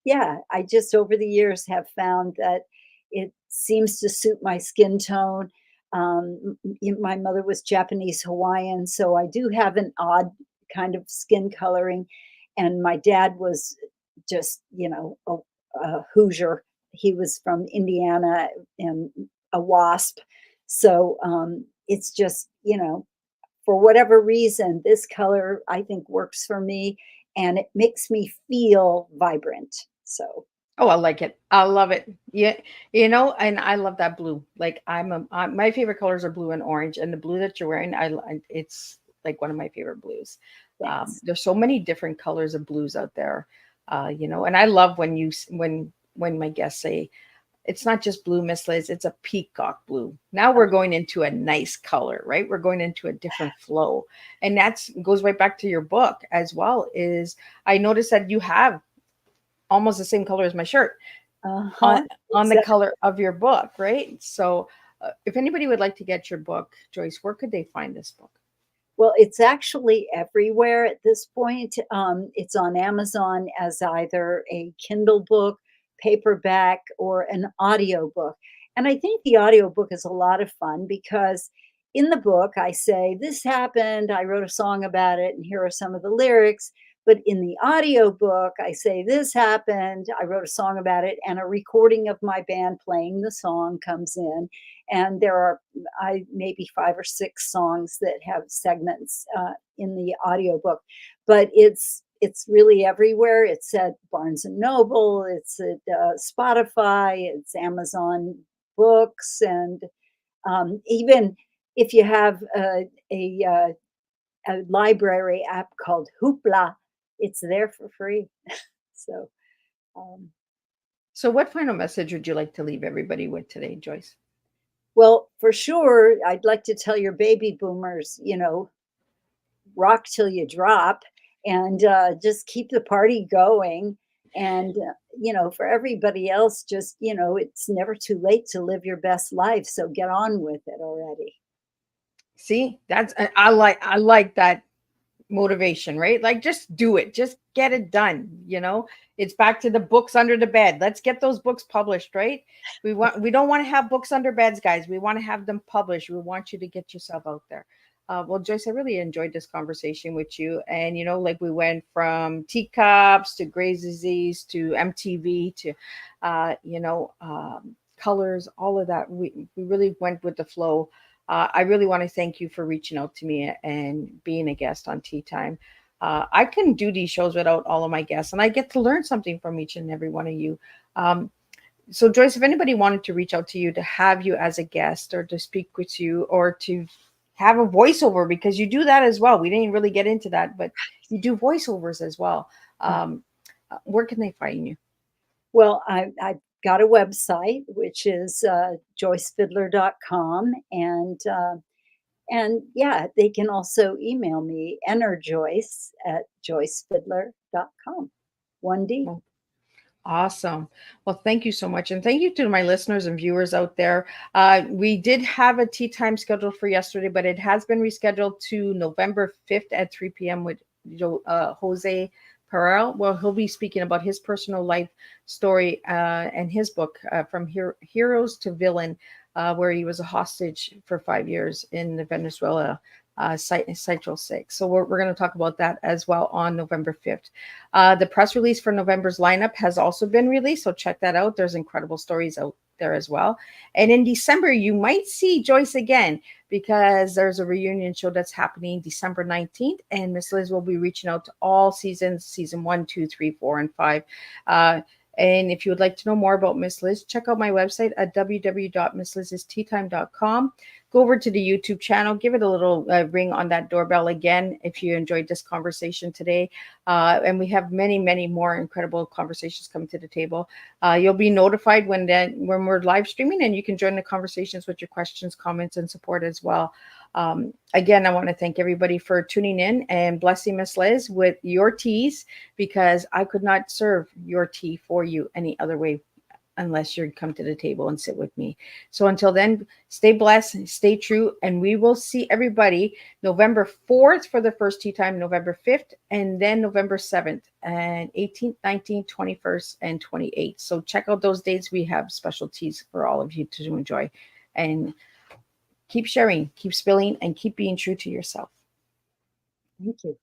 yeah, I just over the years have found that it seems to suit my skin tone. My mother was Japanese Hawaiian, so I do have an odd kind of skin coloring. And my dad was just, a Hoosier. He was from Indiana and a WASP. So it's just, for whatever reason, this color I think works for me and it makes me feel vibrant. So, Oh, I like it. I love it. Yeah, and I love that blue. Like my favorite colors are blue and orange, and the blue that you're wearing, it's like one of my favorite blues. thanks. There's so many different colors of blues out there, and I love when when my guests say it's not just blue, Miss Liz, it's a peacock blue. Now we're going into a nice color, right? We're going into a different flow. And that's goes right back to your book as well. Is I noticed that you have almost the same color as my shirt Uh-huh. on the color of your book, right? So if anybody would like to get your book, Joyce, where could they find this book? Well, it's actually everywhere at this point. It's on Amazon as either a Kindle book, paperback, or an audio book. And I think the audio book is a lot of fun because in the book, I say, this happened, I wrote a song about it, and here are some of the lyrics. But in the audio book, I say, this happened, I wrote a song about it, and a recording of my band playing the song comes in. And there are maybe 5 or 6 songs that have segments in the audiobook, but it's really everywhere. It's at Barnes and Noble, it's at Spotify, it's Amazon Books, and even if you have a library app called Hoopla, it's there for free. So, um, So what final message would you like to leave everybody with today, Joyce? well, for sure, I'd like to tell your baby boomers, rock till you drop and just keep the party going. And, for everybody else, just, it's never too late to live your best life. So get on with it already. See, I like that motivation, right? Like just do it, just get it done. It's back to the books under the bed. Let's get those books published, right? We don't want to have books under beds, guys. We want to have them published. We want you to get yourself out there. Well, Joyce, I really enjoyed this conversation with you. And like we went from teacups to Grey's disease to MTV to colors, all of that. We really went with the flow. I really want to thank you for reaching out to me and being a guest on Tea Time. I couldn't do these shows without all of my guests, and I get to learn something from each and every one of you. So, Joyce, if anybody wanted to reach out to you to have you as a guest or to speak with you or to have a voiceover, because you do that as well. We didn't really get into that, but you do voiceovers as well. Where can they find you? Well, I've got a website, which is joycefidler.com. And yeah, they can also email me, enerjoyce@joycefidler.com. 1D. Well, awesome. Well, thank you so much. And thank you to my listeners and viewers out there. We did have a tea time scheduled for yesterday, but it has been rescheduled to November 5th at 3 p.m. with Jose Perel. Well, he'll be speaking about his personal life story and his book, From Heroes to Villain, where he was a hostage for 5 years in the Venezuela Cycle 6. So we're going to talk about that as well on November 5th. The press release for November's lineup has also been released, so check that out. There's incredible stories out there as well. And in December, you might see Joyce again because there's a reunion show that's happening December 19th, and Miss Liz will be reaching out to all seasons, season 1, 2, 3, 4, and 5. And if you would like to know more about Miss Liz, check out my website at www.misslizsteatime.com. go over to the YouTube channel, give it a little ring on that doorbell again if you enjoyed this conversation today. And we have many, many more incredible conversations coming to the table. You'll be notified when we're live streaming, and you can join the conversations with your questions, comments, and support as well. Again, I want to thank everybody for tuning in and blessing Miss Liz with your teas, because I could not serve your tea for you any other way unless you come to the table and sit with me. So until then, stay blessed, stay true, and we will see everybody November 4th for the first tea time, November 5th, and then November 7th, and 18th, 19th, 21st, and 28th. So check out those dates. We have special teas for all of you to enjoy. And keep sharing, keep spilling, and keep being true to yourself. Thank you.